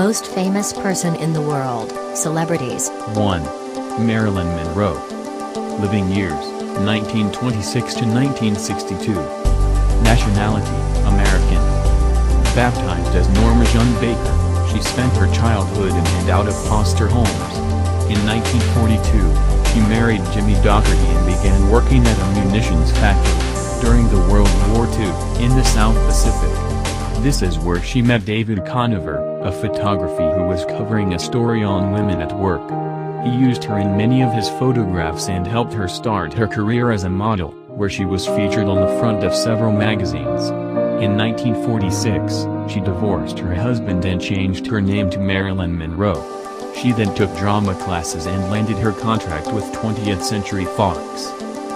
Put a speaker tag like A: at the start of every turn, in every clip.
A: Most famous person in the world, celebrities.
B: 1. Marilyn Monroe. Living years, 1926 to 1962. Nationality, American. Baptized as Norma Jean Baker, she spent her childhood in and out of foster homes. In 1942, she married Jimmy Doherty and began working at a munitions factory during the World War II in the South Pacific. This is where she met David Conover, a photographer who was covering a story on women at work. He used her in many of his photographs and helped her start her career as a model, where she was featured on the front of several magazines. In 1946, she divorced her husband and changed her name to Marilyn Monroe. She then took drama classes and landed her contract with 20th Century Fox.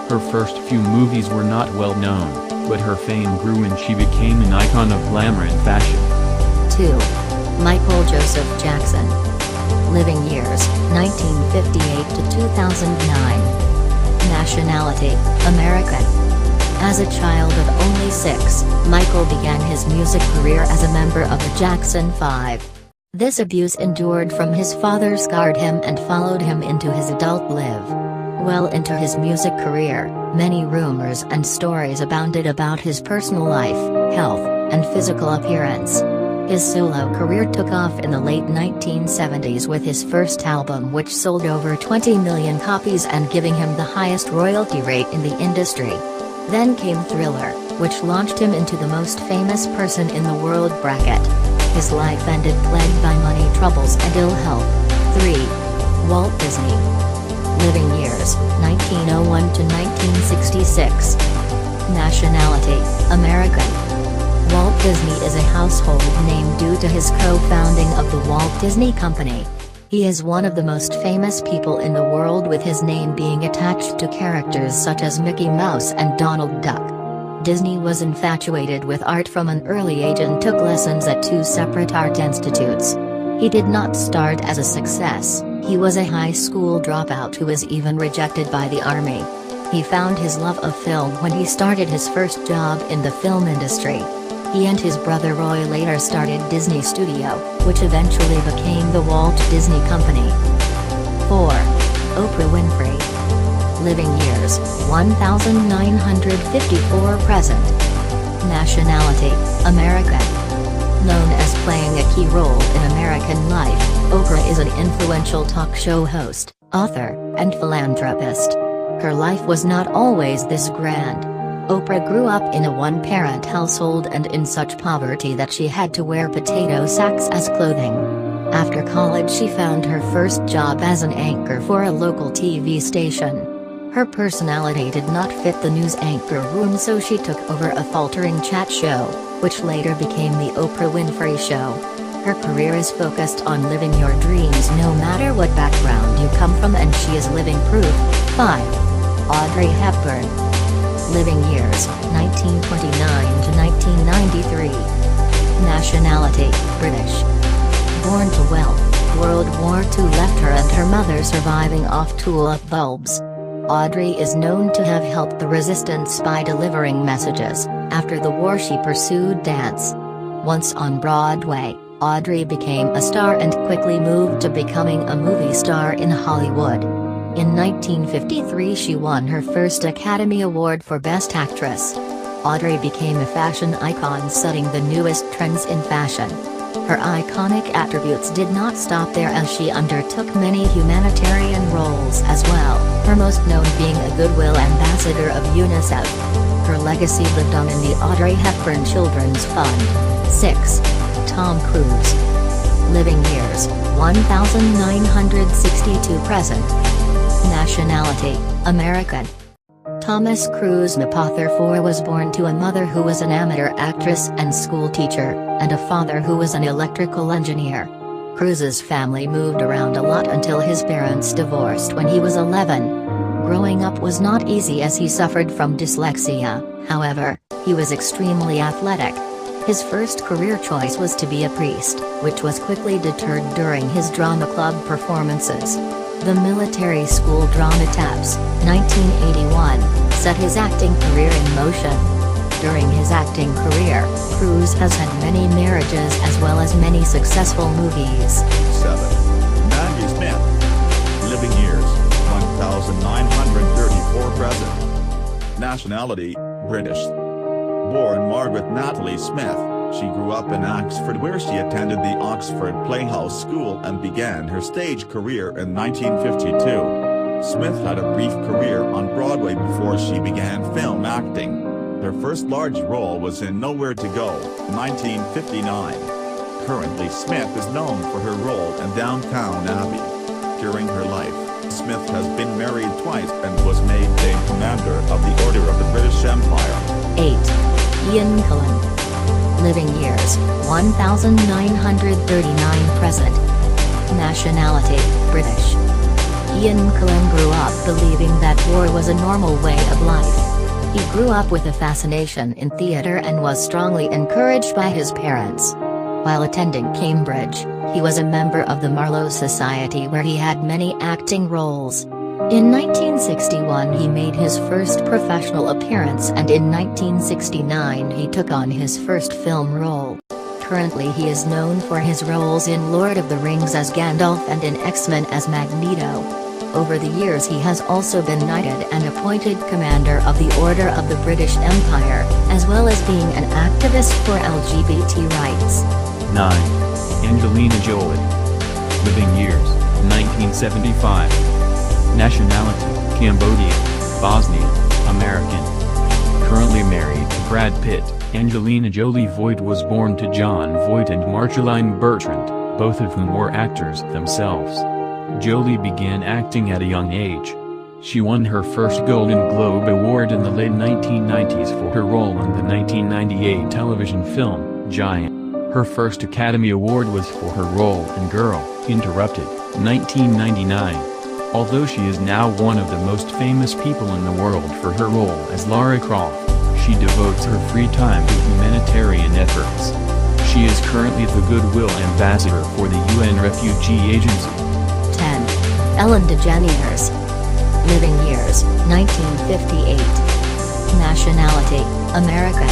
B: Her first few movies were not well known, but her fame grew when she became an icon of glamour and fashion.
A: 2. Michael Joseph Jackson. Living years, 1958 to 2009. Nationality, American. As a child of only 6, Michael began his music career as a member of the Jackson 5. This abuse endured from his father scarred him and followed him into his adult life. Well into his music career, many rumors and stories abounded about his personal life, health, and physical appearance. His solo career took off in the late 1970s with his first album, which sold over 20 million copies and giving him the highest royalty rate in the industry. Then came Thriller, which launched him into the most famous person in the world bracket. His life ended plagued by money troubles and ill health. 3. Walt Disney. Living years, 1901 to 1966. Nationality, American. Walt Disney is a household name due to his co-founding of the Walt Disney Company. He is one of the most famous people in the world, with his name being attached to characters such as Mickey Mouse and Donald Duck. Disney was infatuated with art from an early age and took lessons at 2 separate art institutes. He did not start as a success. He was a high school dropout who was even rejected by the army. He found his love of film when he started his first job in the film industry. He and his brother Roy later started Disney Studio, which eventually became the Walt Disney Company. 4. Oprah Winfrey. Living years, 1954 present. Nationality, American. Known as playing a key role in American life, Oprah is an influential talk show host, author, and philanthropist. Her life was not always this grand. Oprah grew up in a one-parent household and in such poverty that she had to wear potato sacks as clothing. After college, she found her first job as an anchor for a local TV station. Her personality did not fit the news anchor room, so she took over a faltering chat show, which later became the Oprah Winfrey Show. Her career is focused on living your dreams no matter what background you come from, and she is living proof. 5. Audrey Hepburn. Living years, 1929 to 1993. Nationality, British. Born to wealth, World War II left her and her mother surviving off tulip bulbs. Audrey is known to have helped the resistance by delivering messages. After the war, she pursued dance. Once on Broadway, Audrey became a star and quickly moved to becoming a movie star in Hollywood. In 1953, she won her first Academy Award for Best Actress. Audrey became a fashion icon, setting the newest trends in fashion. Her iconic attributes did not stop there, as she undertook many humanitarian roles as well, her most known being a Goodwill Ambassador of UNICEF. Her legacy lived on in the Audrey Hepburn Children's Fund. 6. Tom Cruise. Living years, 1962 present. Nationality, American. Thomas Cruise Mapother IV was born to a mother who was an amateur actress and school teacher, and a father who was an electrical engineer. Cruise's family moved around a lot until his parents divorced when he was 11. Growing up was not easy as he suffered from dyslexia. However, he was extremely athletic. His first career choice was to be a priest, which was quickly deterred during his drama club performances. The Military School Drama Taps, 1981, set his acting career in motion. During his acting career, Cruise has had many marriages as well as many successful movies.
C: 7. Maggie Smith. Living years, 1934 present. Nationality, British. Born Margaret Natalie Smith, she grew up in Oxford where she attended the Oxford Playhouse School and began her stage career in 1952. Smith had a brief career on Broadway before she began film acting. Her first large role was in Nowhere to Go, 1959. Currently Smith is known for her role in Downton Abbey. During her life, Smith has been married twice and was made Dame Commander of the Order of the British Empire.
A: 8. Ian McKellen. Living years, 1939 present. Nationality, British. Ian McKellen grew up believing that war was a normal way of life. He grew up with a fascination in theatre and was strongly encouraged by his parents. While attending Cambridge, he was a member of the Marlowe Society where he had many acting roles. In 1961 he made his first professional appearance and in 1969 he took on his first film role. Currently he is known for his roles in Lord of the Rings as Gandalf and in X-Men as Magneto. Over the years he has also been knighted and appointed Commander of the Order of the British Empire, as well as being an activist for LGBT rights.
B: 9. Angelina Jolie. Living years, 1975. Nationality, Cambodian, Bosnian, American. Currently married to Brad Pitt, Angelina Jolie Voight was born to John Voight and Marceline Bertrand, both of whom were actors themselves. Jolie began acting at a young age. She won her first Golden Globe Award in the late 1990s for her role in the 1998 television film, Giant. Her first Academy Award was for her role in Girl, Interrupted, 1999. Although she is now one of the most famous people in the world for her role as Lara Croft, she devotes her free time to humanitarian efforts. She is currently the Goodwill Ambassador for the UN Refugee Agency.
A: 10. Ellen DeGeneres. Living years, 1958. Nationality, American.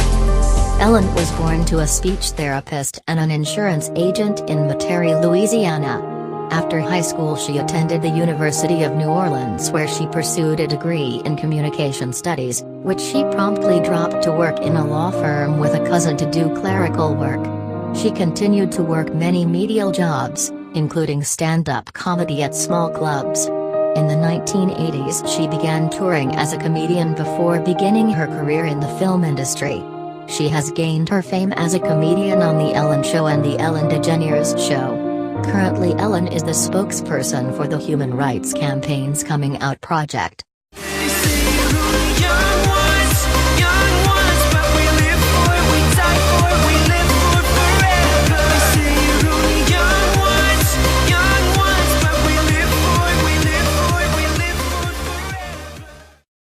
A: Ellen was born to a speech therapist and an insurance agent in Metairie, Louisiana. After high school she attended the University of New Orleans where she pursued a degree in communication studies, which she promptly dropped to work in a law firm with a cousin to do clerical work. She continued to work many medial jobs, including stand-up comedy at small clubs. In the 1980s she began touring as a comedian before beginning her career in the film industry. She has gained her fame as a comedian on The Ellen Show and The Ellen DeGeneres Show. Currently Ellen is the spokesperson for the Human Rights Campaign's Coming Out project.